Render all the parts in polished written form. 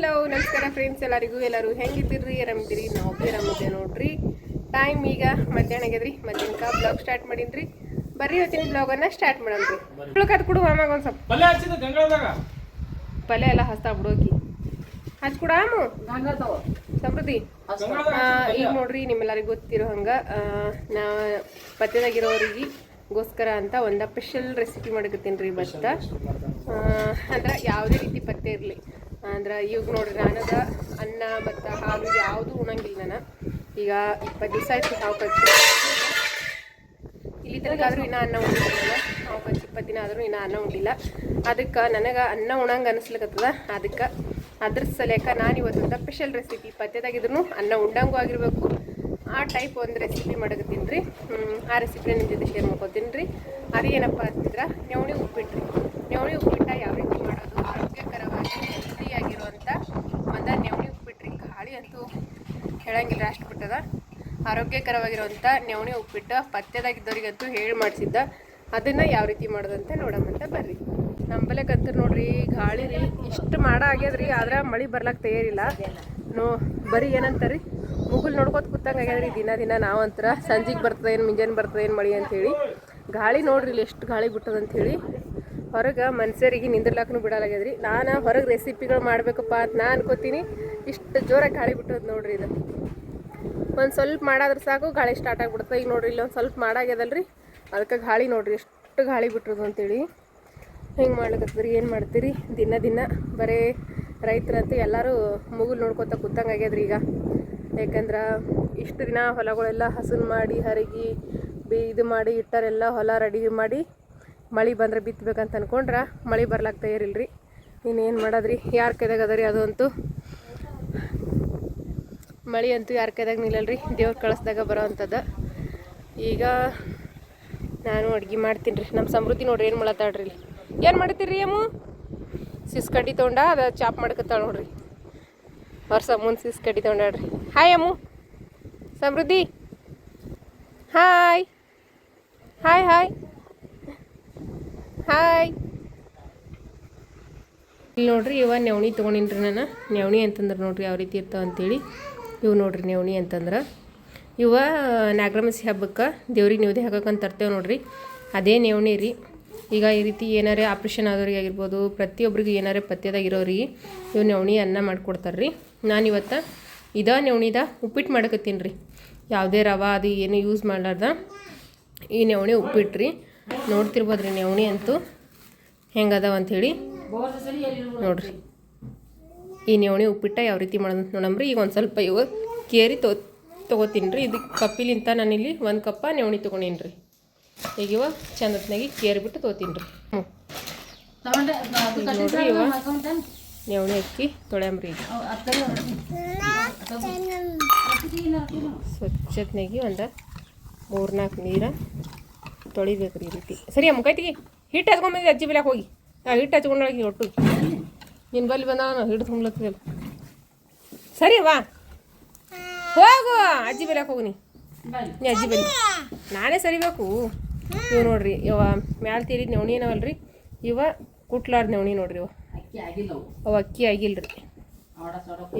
Hello ನಮಸ್ಕಾರ friends, ಎಲ್ಲರೂ ಹೆಂಗಿದ್ದೀರಿ? ಆರಾಮಿದ್ದೀರಿ? ನಾವು ಭೀ ಆರಾಮಿದ್ದೆ ನೋಡ್ರಿ. ಟೈಮ್ ಈಗ ಮಧ್ಯಾಹ್ನ ಆಗ್ಯದ್ರಿ. ಮಧ್ಯಾಹ್ನಕ್ಕೆ ಬ್ಲಾಗ್ ಸ್ಟಾರ್ಟ್ ಮಾಡೀನಿ. ಬರ್ರಿ ಇವತ್ತಿನ ಬ್ಲಾಗನ್ನು ಸ್ಟಾರ್ಟ್ ಮಾಡೋಣ್ರಿ. ಉಳ್ಕತ್ ಕೊಡು ಅಮ್ಮಾಗ ಒಂದು ಸ್ವಲ್ಪ ಪಲ್ಯ ಎಲ್ಲ ಹಸ್ತಾ ಬಿಡೋಕಿ ಹಚ್ಕೊಡಾಮು ಸಮೃದ್ಧಿ. ಈಗ ನೋಡ್ರಿ, ನಿಮ್ಮೆಲ್ಲರಿಗೂ ಗೊತ್ತಿರೋ ಹಂಗೆ ನಾ ಪಥ್ಯದಾಗಿರೋರಿಗೋಸ್ಕರ ಅಂತ ಒಂದು ಸ್ಪೆಷಲ್ ರೆಸಿಪಿ ಮಾಡಕತ್ತೀನಿ ರೀ. ಭತ್ತ ಅಂದ್ರೆ ಯಾವುದೇ ರೀತಿ ಪಥ್ಯ ಇರಲಿ ಅಂದ್ರೆ ಈಗ ನೋಡ್ರಿ, ನಾನದ ಅನ್ನ ಮತ್ತು ಹಾಲು ಯಾವುದು ಉಣಂಗಿಲ್ಲ. ನಾನು ಈಗ 20 ದಿವಸ ಆಯ್ತು ಹಾವು ಕಚ್ಚಿ. ಇಲ್ಲಿ ತನಕಾದ್ರೂ ಇನ್ನೂ ಅನ್ನ ಉಂಡಿಲ್ಲ. ಹಾವು ಕಚ್ಚಿ 20 ದಿನ ಆದರೂ ಇನ್ನೂ ಅನ್ನ ಉಂಡಿಲ್ಲ. ಅದಕ್ಕೆ ನನಗೆ ಅನ್ನ ಉಣಂಗೆ ಅನಿಸ್ಲಿಕ್ಕತ್ತದ. ಅದಕ್ಕೆ ಅದ್ರ ಸಲಕ ನಾನು ಇವತ್ತೊಂದು ಸ್ಪೆಷಲ್ ರೆಸಿಪಿ, ಪಥ್ಯದಾಗಿದ್ರು ಅನ್ನ ಉಂಡಂಗೂ ಆಗಿರಬೇಕು ಆ ಟೈಪ್ ಒಂದು ರೆಸಿಪಿ ಮಾಡಕತ್ತೀನಿ ರೀ. ಆ ರೆಸಿಪಿನ ನಿಮ್ಮ ಜೊತೆ ಶೇರ್ ಮಾಡ್ಕೊತೀನಿ ರೀ. ಅದೇನಪ್ಪ ಅಂತಂದ್ರೆ ನವಣೆ ಉಪ್ಪಿಟ್ಟು ರೀ. ನವಣೆ ಉಪ್ಪಿಟ್ಟ ಯಾವ ರೀತಿ ಮಾಡೋದು, ಆರೋಗ್ಯಕರವಾಗಿ ಹೆಲ್ದಿಯಾಗಿರುವಂಥ ಒಂದು ನವಣೆ ಉಪ್ಪಿಟ್ಟು ರೀ. ಗಾಳಿ ಅಂತೂ ಹೇಳಂಗಿಲ್ಲ ಅಷ್ಟು ಬಿಟ್ಟದ. ಆರೋಗ್ಯಕರವಾಗಿರುವಂಥ ನವಣೆ ಉಪ್ಪಿಟ್ಟು ಪಥ್ಯದಾಗಿದ್ದವ್ರಿಗಂತೂ ಹೇಳಿ ಮಾಡಿಸಿದ್ದ. ಅದನ್ನು ಯಾವ ರೀತಿ ಮಾಡೋದಂತ ನೋಡೋಣಂತ ಬರ್ರಿ. ನಂಬಲಕ್ಕಂತ ನೋಡ್ರಿ, ಗಾಳಿ ರೀ ಇಷ್ಟು ಮಾಡ ಆಗ್ಯದ್ರಿ. ಆದ್ರೆ ಮಳೆ ಬರ್ಲಕ್ಕೆ ತಯಾರಿಲ್ಲ. ಬರೀ ಏನಂತಾರ್ರಿ, ಮುಗುಲ್ ನೋಡ್ಕೊತ ಕೂತಂಗೆ ಆಗ್ಯದ್ರಿ. ದಿನ ನಾವಂತರ ಸಂಜೆಗೆ ಬರ್ತದೆ ಏನು ಮುಂಜಾನೆ ಬರ್ತದೆ ಏನು ಮಳೆ ಅಂಥೇಳಿ. ಗಾಳಿ ನೋಡ್ರಿ ಇಲ್ಲಿ ಎಷ್ಟು ಗಾಳಿ ಬಿಟ್ಟದಂಥೇಳಿ. ಹೊರಗೆ ಮನುಷ್ಯರಿಗೆ ನಿಂದಿರ್ಲಾಕೂ ಬಿಡಲಾಗ್ಯದ್ರಿ. ನಾನು ಹೊರಗೆ ರೆಸಿಪಿಗಳು ಮಾಡಬೇಕಪ್ಪ ಅಂತ ನಾನು ಅನ್ಕೋತೀನಿ. ಇಷ್ಟು ಜೋರಾಗಿ ಗಾಳಿ ಬಿಟ್ಟದ ನೋಡ್ರಿ. ಇದು ಒಂದು ಸ್ವಲ್ಪ ಮಾಡಾದ್ರೆ ಸಾಕು ಗಾಳಿ ಸ್ಟಾರ್ಟ್ ಆಗಿಬಿಡ್ತದೆ. ಈಗ ನೋಡ್ರಿ, ಇಲ್ಲಿ ಒಂದು ಸ್ವಲ್ಪ ಮಾಡಾಗ್ಯದಲ್ರಿ, ಅದಕ್ಕೆ ಗಾಳಿ ನೋಡ್ರಿ ಎಷ್ಟು ಗಾಳಿ ಬಿಟ್ಟರು ಅಂತೇಳಿ. ಹಿಂಗೆ ಮಾಡ್ಲಿಕ್ಕತ್ತೀರಿ. ಏನು ಮಾಡ್ತೀರಿ, ದಿನ ಬರೀ ರೈತರಂತೂ ಎಲ್ಲರೂ ಮುಗುಲ್ ನೋಡ್ಕೊತ ಕೂತಂಗೆ ಆಗ್ಯದ್ರಿ ಈಗ. ಯಾಕಂದ್ರೆ ಇಷ್ಟು ದಿನ ಹೊಲಗಳೆಲ್ಲ ಹಸನು ಮಾಡಿ ಹರಗಿ ಇದು ಮಾಡಿ ಇಟ್ಟಾರೆಲ್ಲ ಹೊಲ ರೆಡಿ ಮಾಡಿ ಮಳೆ ಬಂದರೆ ಬಿತ್ತಬೇಕಂತ ಅಂದ್ಕೊಂಡ್ರೆ ಮಳೆ ಬರ್ಲಾಕ ತಯಾರಿಲ್ರಿ. ಇನ್ನೇನು ಮಾಡೋದ್ರಿ, ಯಾರ ಕೈದಾಗ ಅದರಿ. ಅದು ಅಂತೂ ಮಳೆ ಅಂತೂ ಯಾರ ಕೈದಾಗ ನಿಲ್ಲಲ್ರಿ, ದೇವ್ರು ಕಳಿಸ್ದಾಗ ಬರೋ ಅಂಥದ್ದು. ಈಗ ನಾನು ಅಡುಗೆ ಮಾಡ್ತೀನಿ ರೀ. ನಮ್ಮ ಸಮೃದ್ಧಿ ನೋಡ್ರಿ ಏನು ಮಾಡತ್ತಾಳ್ರಿ. ಇಲ್ಲಿ ಏನು ಮಾಡ್ತೀರಿ ಅಮ್ಮು? ಸಿಸ್ಕಡ್ಡಿ ತೊಗೊಂಡ ಅದು ಚಾಪ್ ಮಾಡ್ಕೊತಾಳೆ ನೋಡ್ರಿ. ವರ್ಷ ಮುಂದೆ ಸಿಸ್ಕಡ್ಡಿ ತೊಗೊಂಡಾಡ್ರಿ. ಹಾಯ್ ಅಮ್ಮು. ಸಮೃದ್ಧಿ ಹಾಯ್ ಹಾಯ್ ಹಾಯ್ ಹಾಯ್. ಇಲ್ಲಿ ನೋಡ್ರಿ, ಇವ ನವಣಿ ತೊಗೊಂಡಿನ್ರಿ ನಾನು. ನವಣಿ ಅಂತಂದ್ರೆ ನೋಡ್ರಿ ಯಾವ ರೀತಿ ಇರ್ತಾವೆ ಅಂತೇಳಿ. ಇವು ನೋಡ್ರಿ ನವಣಿ ಅಂತಂದ್ರೆ ಇವ ನಾಗರಮಸಿ ಹಬ್ಬಕ್ಕೆ ದೇವ್ರಿಗೆ ನೈವೇದ್ಯ ಹಾಕಕ್ಕಂತ ತರ್ತೇವೆ ನೋಡ್ರಿ. ಅದೇ ನವಣಿ ರೀ. ಈಗ ಈ ರೀತಿ ಏನಾರೇ ಆಪ್ರೇಷನ್ ಆದವ್ರಿಗೆ ಆಗಿರ್ಬೋದು, ಪ್ರತಿಯೊಬ್ಬರಿಗೂ ಏನಾರೇ ಪಥ್ಯದಾಗಿರೋರಿಗೆ ಇವು ನವಣಿ ಅನ್ನ ಮಾಡಿಕೊಡ್ತಾರೆ ರೀ. ನಾನು ಇವತ್ತು ನವಣಿದ ಉಪ್ಪಿಟ್ಟು ಮಾಡಕತ್ತೀನಿ ರೀ. ಯಾವುದೇ ರವೆ ಅದು ಏನು ಯೂಸ್ ಮಾಡಲಾರ್ದ ಈ ನವಣಿ ಉಪ್ಪಿಟ್ಟು ರೀ. ನೋಡ್ತಿರ್ಬೋದು ರೀ ನವಣಿ ಅಂತೂ ಹೆಂಗದಾವ ಅಂಥೇಳಿ ನೋಡ್ರಿ. ಈ ನವಣಿ ಉಪ್ಪಿಟ್ಟ ಯಾವ ರೀತಿ ಮಾಡೋದಂತ ನೋಡಮ್ರಿ. ಈಗ ಒಂದು ಸ್ವಲ್ಪ ಇವು ಕೇರಿ ತೊಗೋತೀನಿ ರೀ. ಇದಕ್ಕೆ ಕಪ್ಪಿಲಿಂತ ನಾನಿಲ್ಲಿ 1 ಕಪ್ಪ ನವಣಿ ತೊಗೊಂಡೀನಿ ರೀ. ಈಗ ಇವ ಚಂದತ್ನಾಗಿ ಕೇರಿ ಬಿಟ್ಟು ತೊಗೋತೀನಿ ರೀ. ನೋಡ್ರಿ, ಇವ ನವಣಿ ಅಕ್ಕಿ ತೊಳ್ಯಾಂಬ್ರಿ. ಈಗ ಸ್ವಚ್ಛತ್ನಾಗಿ ಒಂದು 3-4 ನೀರು ತೊಳಿಬೇಕು ರೀ ಈ ರೀತಿ. ಸರಿ ಅಮ್ಮ, ಕೈತಿಗೆ ಹಿಟ್ಟು ಹಚ್ಕೊಂಬಂದಿದ್ದೆ ಅಜ್ಜಿ ಬೆಲೆಗೆ ಹೋಗಿ. ಹಿಟ್ಟು ಹಚ್ಕೊಂಡೋಗಿ ಒಟ್ಟು ನಿನ್ನ ಬಲ್ಲಿ ಬಂದಾಗ ಹಿಡಿದು ತುಂಬ್ಲತ್ತಿಲ್ಲ. ಸರಿ ವಾ ಹೋಗು, ಅಜ್ಜಿ ಬೆಲೆಗೆ ಹೋಗು. ನೀ ಅಜ್ಜಿ ಬೆಲೆ ನಾನೇ ಸರಿಬೇಕು. ಇವು ನೋಡ್ರಿ, ಇವ ಮ್ಯಾಲೆ ತೀರಿದ ನವಣಿ ಏನವಲ್ರಿ, ಇವ ಕುಟ್ಲಾರ್ದ ನವಣಿ ನೋಡ್ರಿ. ಅವು ಅಕ್ಕಿ ಆಗಿಲ್ಲ ರೀ.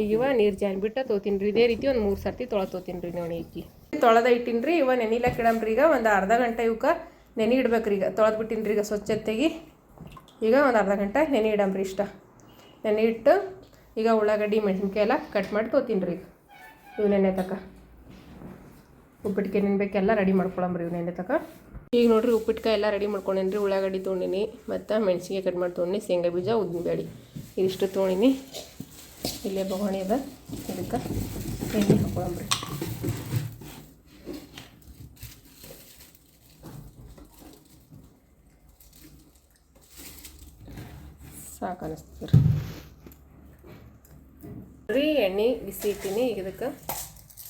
ಈಗ ಇವ ನೀರು ಜಾನ್ಬಿಟ್ಟು ತೊಗೋತೀನಿ ರೀ. ಇದೇ ರೀತಿ ಒಂದು 3 ಸರ್ತಿ ತೊಗೊತೀನಿ ರೀ ನವಣಿ ಅಕ್ಕಿ. ತೊಳೆದ ಇಟ್ಟಿನಿ ರೀ. ಇವ ನೆನಿಲಕ್ಕೆ ಇಡಮ್ರಿ. ಈಗ ಒಂದು ಅರ್ಧ ಗಂಟೆ ಇವಕ್ಕೆ ನೆನೆ ಇಡ್ಬೇಕ್ರಿ. ಈಗ ತೊಳೆದು ಬಿಟ್ಟಿನಿ ರೀ. ಈಗ ಸ್ವಚ್ಛತೆಗೆ ಈಗ ಒಂದು ಅರ್ಧ ಗಂಟೆ ನೆನೆ ಇಡಮ್ರಿ. ಇಷ್ಟ ನೆನೆ ಇಟ್ಟು ಈಗ ಉಳ್ಳಾಗಡ್ಡಿ ಮೆಣಸಿನ್ಕಾಯಿ ಎಲ್ಲ ಕಟ್ ಮಾಡಿ ತೊಗೋತೀನಿ ರೀ. ಈಗ ಇವು ನೆನೆ ತಕ ಉಪ್ಪಿಟ್ಟಿಗೆ ನೆನ್ಬೇಕೆಲ್ಲ ರೆಡಿ ಮಾಡ್ಕೊಳಮ್ರಿ. ಇವು ನೆನೆ ತಕ ಈಗ ನೋಡ್ರಿ, ಉಪ್ಪಿಟ್ಟಕಾಯಿ ಎಲ್ಲ ರೆಡಿ ಮಾಡ್ಕೊಂಡೇನಿ ರೀ. ಉಳ್ಳಾಗಡ್ಡಿ ತೊಗೊಂಡಿನಿ ಮತ್ತು ಮೆಣಸಿನ್ಕಾಯಿ ಕಟ್ ಮಾಡಿ ತೊಗೊಂಡಿನಿ. ಶೇಂಗಾ ಬೀಜ, ಉದ್ದಿನ ಬೇಳೆ ಇದಿಷ್ಟು ತೊಗೊಂಡಿನಿ. ಇಲ್ಲೇ ಬೊಗಣಿ ಅದ, ಇದಕ್ಕೆ ಎಣ್ಣೆ ಹಾಕೊಳಮ್ರಿ. ಸಾಕು ಅನಿಸ್ತದೆ ರೀ. ಎಣ್ಣೆ ಬಿಸಿ ಇಟ್ಟಿನಿ. ಈಗ ಇದಕ್ಕೆ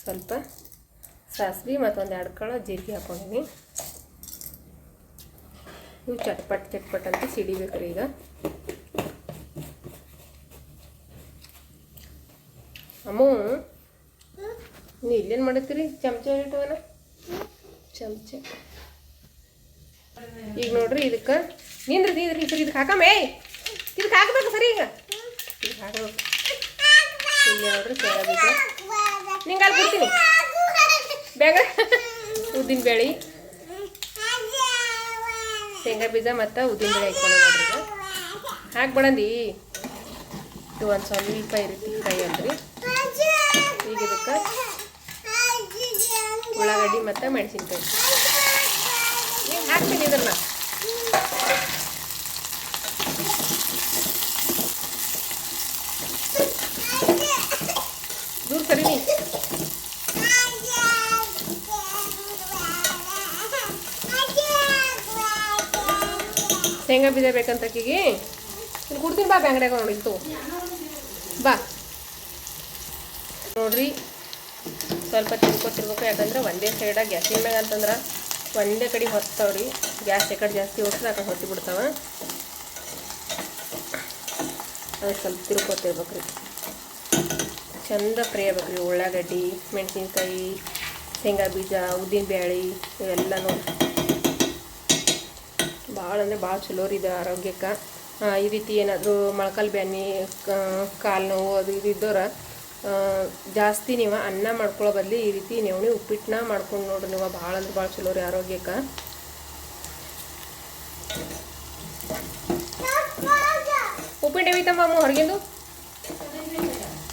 ಸ್ವಲ್ಪ ಸಾಸಿವೆ ಮತ್ತು 1-2 ಕಾಳು ಜೀರಿಗೆ ಹಾಕೊಂಡಿನಿ. ಇವು ಚಟ್ಪಟ್ ಅಂತ ಸಿಡಿಬೇಕು ರೀ. ಈಗ ಅಮ್ಮು, ನೀವು ಇಲ್ಲೇನು ಮಾಡತ್ತೀರಿ? ಚಮಚ ಇಟ್ಟವನ ಚಮಚ. ಈಗ ನೋಡ್ರಿ, ಇದಕ್ಕೆ ನಿಂದ್ರಿ ಸರಿ ಇದಕ್ಕೆ ಹಾಕಮ್ಮೇ. ಇದಕ್ಕೆ ಹಾಕಬೇಕು ಸರಿ. ಈಗ ಇದಕ್ಕೆ ಹಾಕಬೇಕು. ನೋಡ್ರಿ ಶೇಂಗಾ ಬೀಜ ನಿಂಗೆ ಅಲ್ಲಿ ಬಿಡ್ತೀನಿ ಬೇಗ ಉದ್ದಿನ ಬೇಳೆ ಶೇಂಗಾ ಬೀಜ ಮತ್ತು ಉದ್ದಿನ ಬೇಳೆ ಹಾಕ್ಕೊಂಡು ನೋಡ್ರಿ ಹಾಕ್ಬಿಡಂದಿ ಇದು ಒಂದು ಸ್ವಲ್ಪ ಈ ರೀತಿ ಫ್ರೈ ಅಂದ್ರಿ ಈಗ ಇದಕ್ಕೆ ಉಳ್ಳಾಗಡ್ಡಿ ಮತ್ತು ಮೆಣಸಿನ್ಕಾಯಿ ಹಾಕ್ತೀನಿ ಇದನ್ನ ದೂರ ಸರಿನಿ ಶೇಂಗಾ ಬೀಜ ಬೇಕಂತ ಅಕ್ಕಿಗೆ ಇಲ್ಲಿ ಕೊಡ್ತೀನಿ ಬಾ ಬ್ಯಾಂಗ್ಡ್ಯಾಗ ನೋಡಿತ್ತು ಬಾ ನೋಡ್ರಿ ಸ್ವಲ್ಪ ತಿರ್ಕೋತಿರ್ಬೇಕು ಯಾಕಂದ್ರೆ ಒಂದೇ ಸೈಡಾಗ ಗ್ಯಾಸಿನ ಮ್ಯಾಗ ಅಂತಂದ್ರೆ ಒಂದೇ ಕಡೆ ಹೊತ್ತಾವ್ರಿ ಗ್ಯಾಸ್ ಈ ಕಡೆ ಜಾಸ್ತಿ ಹೋಗ್ತದೆ ಆ ಕಡೆ ಹೊತ್ತಿ ಬಿಡ್ತಾವ ಅದಕ್ಕೆ ಸ್ವಲ್ಪ ತಿರ್ಕೋತಿರ್ಬೇಕು ರೀ ಚಂದ ಫ್ರೈ ಆಗ್ಬೇಕು ರೀ ಉಳ್ಳಾಗಡ್ಡಿ ಮೆಣಸಿನ್ಕಾಯಿ ಶೇಂಗಾ ಬೀಜ ಉದ್ದಿನ ಬೇಳೆ ಇವೆಲ್ಲ ನೋಡಿ ಭಾಳ ಅಂದರೆ ಭಾಳ ಚಲೋ ರೀ ಇದು ಆರೋಗ್ಯಕ್ಕೆ ಈ ರೀತಿ ಏನಾದರೂ ಮೊಳಕಾಲು ಬ್ಯಾನಿ ಕಾಲು ನೋವು ಅದು ಇದು ಇದ್ದವ್ರ ಜಾಸ್ತಿ ನೀವು ಅನ್ನ ಮಾಡ್ಕೊಳ್ಳೋ ಬದಲಿ ಈ ರೀತಿ ನವಣೆ ಉಪ್ಪಿಟ್ಟನ್ನ ಮಾಡ್ಕೊಂಡು ನೋಡ್ರಿ ನೀವು ಭಾಳ ಅಂದ್ರೆ ಭಾಳ ಚಲೋ ರೀ ಆರೋಗ್ಯಕ್ಕೆ ಉಪ್ಪಿಟ್ಟು ಐತಮ್ಮ ಅಮ್ಮ ಹೊರಗಿಂದು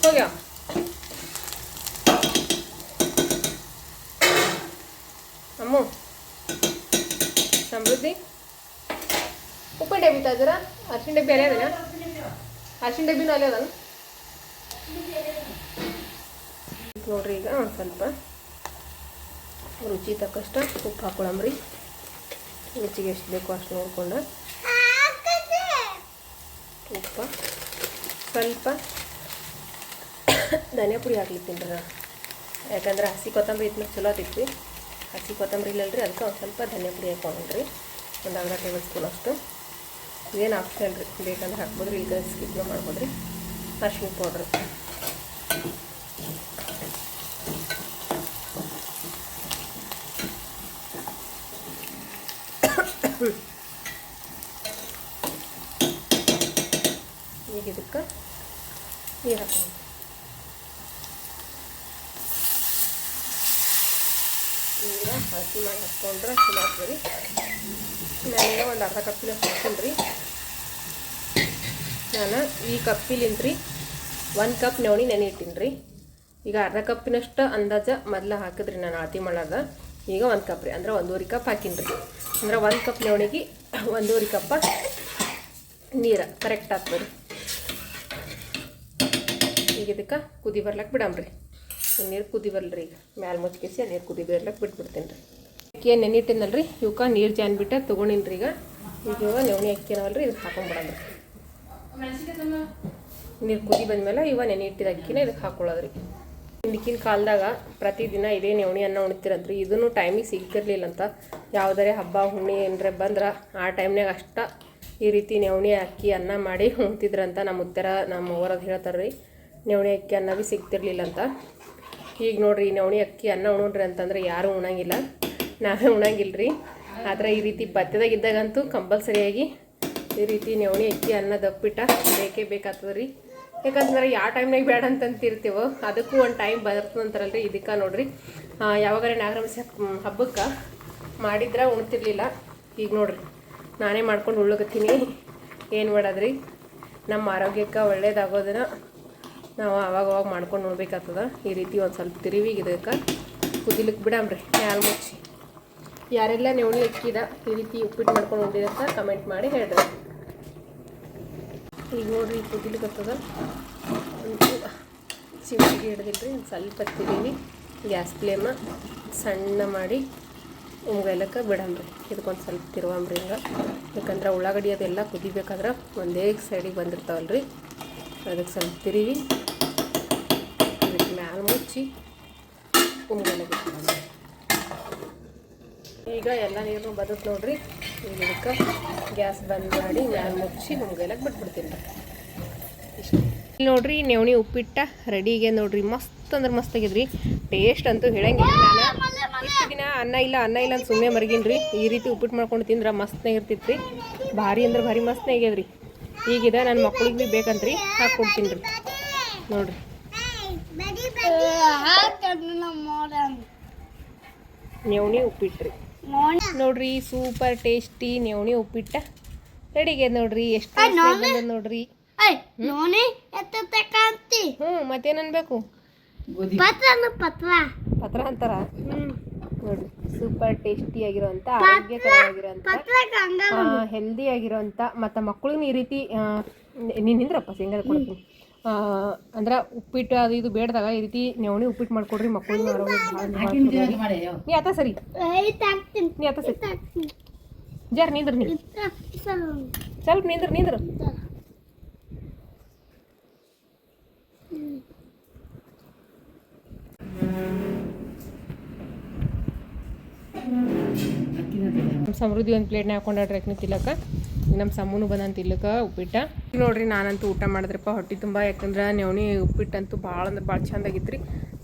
ಹೋಗ್ಯಾ ಅಮ್ಮ ಸಮೃದ್ಧಿ ಉಪ್ಪಿನ ಡಬ್ಬಿ ತಾಜರ ಅರ್ಶಿನ ಡಬ್ಬಿ ಅಲ್ಲೇ ಅದನ ಅರ್ಶಿನ ಡಬ್ಬಿನೂ ಅಲ್ಲೇ ಅದನ ನೋಡ್ರಿ ಈಗ ಒಂದು ಸ್ವಲ್ಪ ರುಚಿ ತಕ್ಕಷ್ಟ ಉಪ್ಪು ಹಾಕೊಳಮ್ರಿ ರುಚಿಗೆ ಎಷ್ಟು ಬೇಕು ಅಷ್ಟು ನೋಡ್ಕೊಂಡು ಉಪ್ಪು ಸ್ವಲ್ಪ ಧನಿಯಾ ಪುಡಿ ಹಾಕ್ಲಿತ್ತೀನಿ ರೀ ಯಾಕಂದ್ರೆ ಹಸಿ ಕೊತ್ತಂಬರಿ ಇದ್ಮೇಲೆ ಚಲೋ ಆತೈತಿ ಹಸಿ ಕೊತ್ತಂಬರಿ ಇಲ್ಲಲ್ರಿ ಅದಕ್ಕೆ ಒಂದು ಸ್ವಲ್ಪ ಧನಿಯಾ ಪುಡಿ ಹಾಕೊಂಡ್ರಿ ಒಂದು ಅರ್ಧ ಟೇಬಲ್ ಸ್ಪೂನ್ ಅಷ್ಟು ಇದೇನು ಆಪ್ಷನಲ್ ರೀ ಬೇಕಂದ್ರೆ ಹಾಕ್ಬೋದ್ರಿ ಈಗ ಸ್ಕಿಪ್ ಮಾಡ್ಬೋದ್ರಿ ಅರ್ಶಿನ ಪೌಡ್ರ್ ಈಗ ಇದಕ್ಕೆ ನೀರು ಹಾಕೊಂಡು ನೀರು ಹಸಿ ಮಾಡಿ ಹಾಕ್ಕೊಂಡ್ರೆ ಚಲೋ ಆಗ್ತದೆ ನಾನೀಗ ಒಂದು ಅರ್ಧ ಕಪ್ಪಿನ ಹಾಕ್ತೀನಿ ರೀ ನಾನು ಈ ಕಪ್ಪಿಲಿಂತ್ರಿ 1 ಕಪ್ ನವಣೆ ನೆನೆ ಇಟ್ಟಿನಿ ರೀ ಈಗ ಅರ್ಧ ಕಪ್ಪಿನಷ್ಟು ಅಂದಾಜು ಮೊದಲು ಹಾಕಿದ್ರಿ ನಾನು ಅಳತಿ ಮಾಡಾರ್ದ ಈಗ 1 ಕಪ್ ರೀ ಅಂದ್ರೆ 1.5 ಕಪ್ ಹಾಕಿನಿ ರೀ ಅಂದ್ರೆ 1 ಕಪ್ ನವಣಿಗೆ 1.5 ಕಪ್ ನೀರು ಕರೆಕ್ಟ್ ಆಗ್ತದೆ ಈಗ ಇದಕ್ಕೆ ಕುದಿ ಬರ್ಲಕ್ಕೆ ಬಿಡಮ್ರಿ ನೀರು ಕುದಿ ಬರ್ಲ್ರಿ ಈಗ ಮ್ಯಾಲೆ ಮುಚ್ಚಿಸಿ ನೀರು ಕುದಿ ಬರ್ಲಕ್ಕೆ ಬಿಟ್ಬಿಡ್ತೀನಿ ರೀ ಅಕ್ಕಿ ನೆನಿಟ್ಟಿನಲ್ರಿ ಇವಕ್ಕೆ ನೀರು ಜಾನ್ಬಿಟ್ಟು ತೊಗೊಂಡಿನಿ ರೀ ಈಗ ನವಣೆ ಅಕ್ಕಿ ಏನವಲ್ರಿ ಇದಕ್ಕೆ ಹಾಕೊಂಡ್ಬಿಡಮ್ರಿ ನೀರು ಕುದಿ ಬಂದಮೇಲೆ ಇವಾಗ ನೆನೆ ಇಟ್ಟಿದ ಅಕ್ಕಿನ ಇದಕ್ಕೆ ಹಾಕೊಳ್ಳೋದ್ರಿ ಹಿಂದಿನ ಕಾಲದಾಗ ಪ್ರತಿದಿನ ಇದೇ ನವಣೆ ಅನ್ನ ಉಣ್ತಿರಂತ್ರಿ ಇದನ್ನು ಟೈಮಿಗೆ ಸಿಗ್ತಿರ್ಲಿಲ್ಲ ಅಂತ ಯಾವುದಾರೆ ಹಬ್ಬ ಹುಣ್ಣಿ ಏನರ ಬಂದ್ರೆ ಆ ಟೈಮ್ನಾಗ ಅಷ್ಟ ಈ ರೀತಿ ನವಣೆ ಅಕ್ಕಿ ಅನ್ನ ಮಾಡಿ ಉಣ್ತಿದ್ರಂತ ನಮ್ಮ ಉತ್ತರ ನಮ್ಮ ಊರದು ಹೇಳ್ತಾರೆ ರೀ ನವಣೆ ಅಕ್ಕಿ ಅನ್ನ ಭೀ ಸಿಗ್ತಿರ್ಲಿಲ್ಲ ಅಂತ ಈಗ ನೋಡ್ರಿ ನವಣೆ ಅಕ್ಕಿ ಅನ್ನ ಉಣ್ರಿ ಅಂತಂದ್ರೆ ಯಾರೂ ಉಣಂಗಿಲ್ಲ ನಾವೇ ಉಣಂಗಿಲ್ಲ ರೀ ಆದರೆ ಈ ರೀತಿ ಭತ್ತದಾಗಿದ್ದಾಗಂತೂ ಕಂಪಲ್ಸರಿಯಾಗಿ ಈ ರೀತಿ ನವಣೆ ಅಕ್ಕಿ ಅನ್ನ ದಪ್ಪಿಟ್ಟ ಬೇಕೇ ಬೇಕಾಗ್ತದೆ ರೀ ಯಾಕಂದ್ರೆ ಯಾವ ಟೈಮ್ನಾಗ ಬೇಡ ಅಂತಂತಿರ್ತೀವೋ ಅದಕ್ಕೂ ಒಂದು ಟೈಮ್ ಬರ್ತದಂತಾರಲ್ರಿ ಇದಕ್ಕೆ ನೋಡ್ರಿ ಯಾವಾಗಾರ ನಾಗರಮಸಿ ಹಬ್ಬಕ್ಕೆ ಮಾಡಿದ್ರೆ ಉಣ್ತಿರ್ಲಿಲ್ಲ ಈಗ ನೋಡ್ರಿ ನಾನೇ ಮಾಡ್ಕೊಂಡು ಉಳ್ಳಕತ್ತೀನಿ ಏನು ಮಾಡೋದ್ರಿ ನಮ್ಮ ಆರೋಗ್ಯಕ್ಕೆ ಒಳ್ಳೇದಾಗೋದನ್ನ ನಾವು ಅವಾಗವಾಗ ಮಾಡ್ಕೊಂಡು ನೋಡ್ಬೇಕಾಗ್ತದ ಈ ರೀತಿ ಒಂದು ಸ್ವಲ್ಪ ತಿರುವಿಗೆ ಇದಕ್ಕೆ ಕುದಿಲಿಕ್ಕೆ ಬಿಡಮ್ರಿ ಯಾರು ಮುಚ್ಚಿ ಯಾರೆಲ್ಲ ನವಣೆ ಅಕ್ಕಿದ ಈ ರೀತಿ ಉಪ್ಪಿಟ್ಟು ಮಾಡ್ಕೊಂಡು ಉಂಡಿದೆ ಅಂತ ಕಮೆಂಟ್ ಮಾಡಿ ಹೇಳ್ರಿ ಈಗ ನೋಡ್ರಿ ಕುದಿಲಿಕ್ಕತ್ತದ ಚಿಮ್ಮಿಗೆ ಹಿಡ್ದಿಲ್ರಿ ಒಂದು ಸ್ವಲ್ಪ ತಿರುವಿ ಗ್ಯಾಸ್ ಫ್ಲೇಮ ಸಣ್ಣ ಮಾಡಿ ಉಮ್ಗೈಲಕ್ಕೆ ಬಿಡಮ್ರಿ ಇದಕ್ಕೊಂದು ಸ್ವಲ್ಪ ತಿರುವಂಬ್ರಿ ಹಿಂಗೆ ಯಾಕಂದ್ರೆ ಉಳ್ಳಾಗಡ್ಡಿ ಅದೆಲ್ಲ ಕುದಿಬೇಕಾದ್ರೆ ಒಂದೇ ಸೈಡಿಗೆ ಬಂದಿರ್ತಾವಲ್ರಿ ಅದಕ್ಕೆ ಸ್ವಲ್ಪ ತಿರುವಿ ಇದಕ್ಕೆ ಮ್ಯಾಲೆ ಮುಚ್ಚಿ ಉಮ್ಗೈಲಕ್ಕೆ ಈಗ ಎಲ್ಲ ನೀರು ಬದತ್ ನೋಡ್ರಿ ಈಗ ಇದಕ್ಕೆ ಗ್ಯಾಸ್ ಬಂದ್ ಮಾಡಿ ಮ್ಯಾಲೆ ಮುಚ್ಚಿ ಉಮ್ಗೈಲಕ್ಕೆ ಬಿಟ್ಬಿಡ್ತೀನಿ ಇಷ್ಟು ನೋಡ್ರಿ ನವಣೆ ಉಪ್ಪಿಟ್ಟ ರೆಡಿಗೆ ನೋಡ್ರಿ ಮಸ್ತ್ ಅಂದ್ರೆ ಮಸ್ತ್ ಆಗಿದ್ರಿ ಟೇಸ್ಟ್ ಅಂತೂ ಹೇಳಂಗಿಲ್ಲ ನಾನು ಇಷ್ಟು ದಿನ ಅನ್ನ ಇಲ್ಲ ಅಂತ ಸುಮ್ಮನೆ ಮರ್ಗಿನ್ರಿ ಈ ರೀತಿ ಉಪ್ಪಿಟ್ಟು ಮಾಡ್ಕೊಂಡು ತಿಂದ್ರೆ ಮಸ್ತ್ನಾಗ ಇರ್ತಿತ್ತು ರೀ ಭಾರಿ ಅಂದ್ರೆ ಭಾರಿ ಮಸ್ತ್ನಾಗ ಆಗ್ಯದ್ರಿ ಈಗಿದೆ ನನ್ನ ಮಕ್ಳಿಗೆ ಭೀ ಬೇಕಂತ್ರಿ ಹಾಕ್ಕೊಡ್ತೀನಿ ರೀ ನೋಡ್ರಿ ನೆವಣಿ ಉಪ್ಪಿಟ್ರಿ ನೋಡ್ರಿ, ಸೂಪರ್ ಟೇಸ್ಟಿ ನೆವಣಿ ಉಪ್ಪಿಟ್ಟ ರೆಡಿ ಆಗ್ಯದ ನೋಡ್ರಿ. ಎಷ್ಟು ಬಂದದ ನೋಡ್ರಿ. ಮತ್ತೇನ್ ಅನ್ಬೇಕು? ಪತ್ರ ಅಂತಾರ. ನೋಡ್ರಿ, ಸೂಪರ್ ಟೇಸ್ಟಿ ಆಗಿರೋಂಥ, ಆರೋಗ್ಯಕರವಾಗಿರೋಂಥ, ಹೆಲ್ದಿ ಆಗಿರೋಂಥ, ಮತ್ತು ಮಕ್ಕಳಿಗೂ ಈ ರೀತಿ ನಿಂದ್ರಪ್ಪ ಶೇಂಗಾ ಕೊಡ್ತೀನಿ. ಅಂದ್ರೆ ಉಪ್ಪಿಟ್ಟು ಅದು ಇದು ಬೇಡದಾಗ ಈ ರೀತಿ ನೆವಣಿ ಉಪ್ಪಿಟ್ಟು ಮಾಡ್ಕೊಡ್ರಿ, ಮಕ್ಕಳಿಗೂ ಆರೋಗ್ಯ ನೀ ಆತ ಸರಿ, ನೀ ಆತ ಸರಿ ಜರ ನಿಂದ್ರ, ನೀ ಸ್ವಲ್ಪ ನಿಂದ್ರ. ಸಮೃದ್ಧಿ ಒಂದು ಪ್ಲೇಟ್ನ ಹಾಕೊಂಡ್ರಿ ಅಕ್ನಿ ತಿಲ್ಲಕ. ನಮ್ಮ ಸಮ್ಮನು ಬಂದಂತ ತಿಲ್ಲಕ ಉಪ್ಪಿಟ್ಟ ನೋಡ್ರಿ. ನಾನಂತೂ ಊಟ ಮಾಡಿದ್ರಪ್ಪ ಹೊಟ್ಟೆ ತುಂಬ, ಯಾಕಂದ್ರೆ ನೆವಣಿ ಉಪ್ಪಿಟ್ಟಂತೂ ಭಾಳ ಅಂದ್ರೆ ಭಾಳ ಚಂದಾಗಿತ್ತು ರೀ.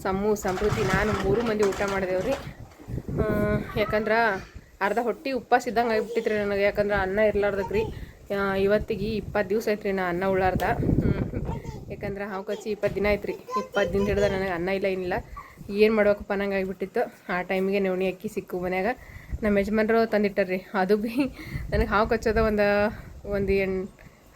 ಸಮ್ಮು, ಸಮೃದ್ಧಿ, ನಾನು 3 ಮಂದಿ ಊಟ ಮಾಡಿದೆವ್ರಿ. ಯಾಕಂದ್ರೆ ಅರ್ಧ ಹೊಟ್ಟೆ ಉಪವಾಸ ಇದ್ದಂಗೆ ಆಗಿಬಿಟ್ಟಿತ್ತು ರೀ ನನಗೆ. ಯಾಕಂದ್ರೆ ಅನ್ನ ಇರ್ಲಾರ್ದಕ್ಕೆ ರೀ ಇವತ್ತಿಗೆ 20 ದಿವಸ ಆಯ್ತು ರೀ ನಾ ಅನ್ನ ಉಳ್ಳಾರ್ದ. ಯಾಕಂದ್ರೆ ಹಾವು ಕಚ್ಚಿ 20 ದಿನ ಆಯ್ತು ರೀ. 20 ದಿನ ಹಿಡ್ದ ನನಗೆ ಅನ್ನ ಇಲ್ಲ ಏನಿಲ್ಲ, ಏನು ಮಾಡ್ಬೇಕಪ್ಪ ಅನ್ನಂಗೆ ಆಗಿಬಿಟ್ಟಿತ್ತು. ಆ ಟೈಮಿಗೆ ನೆವಣಿ ಅಕ್ಕಿ ಸಿಕ್ಕು ಮನ್ಯಾಗ. ನಮ್ಮ ಯಜಮಾನ್ರು ತಂದಿಟ್ಟಾರ್ರಿ. ಅದು ಭೀ ನನಗೆ ಹಾವು ಕಚ್ಚೋದ ಒಂದು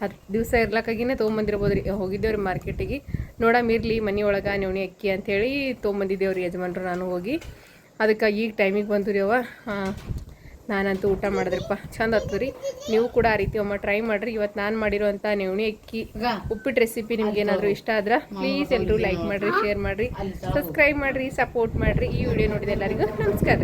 10 ದಿವಸ ಇರ್ಲಕ್ಕಾಗಿನೇ ತೊಗೊಂಬಂದಿರ್ಬೋದು ರೀ. ಹೋಗಿದ್ದೇವ್ರಿ ಮಾರ್ಕೆಟಿಗೆ, ನೋಡಮಿರ್ಲಿ ಮನೆ ಒಳಗೆ ನೆವಣಿ ಅಕ್ಕಿ ಅಂಥೇಳಿ ತೊಗೊಂಬಂದಿದ್ದೇವ್ರಿ ಯಜಮಾನ್ರು ನಾನು ಹೋಗಿ. ಅದಕ್ಕೆ ಈಗ ಟೈಮಿಗೆ ಬಂತು ರೀ ಅವ. ನಾನಂತೂ ಊಟ ಮಾಡಿದ್ರಪ್ಪ, ಚಂದ ಹತ್ತು ರೀ. ನೀವು ಕೂಡ ಆ ರೀತಿ ಒಮ್ಮೆ ಟ್ರೈ ಮಾಡಿರಿ. ಇವತ್ತು ನಾನು ಮಾಡಿರೋಂಥ ನೆವಣಿ ಅಕ್ಕಿ ಉಪ್ಪಿಟ್ಟು ರೆಸಿಪಿ ನಿಮ್ಗೆ ಏನಾದರೂ ಇಷ್ಟ ಆದ್ರೆ ಪ್ಲೀಸ್ ಎಲ್ಲರೂ ಲೈಕ್ ಮಾಡಿರಿ, ಶೇರ್ ಮಾಡಿರಿ, ಸಬ್ಸ್ಕ್ರೈಬ್ ಮಾಡಿರಿ, ಸಪೋರ್ಟ್ ಮಾಡಿರಿ. ಈ ವಿಡಿಯೋ ನೋಡಿದ ಎಲ್ಲರಿಗೂ ನಮಸ್ಕಾರ.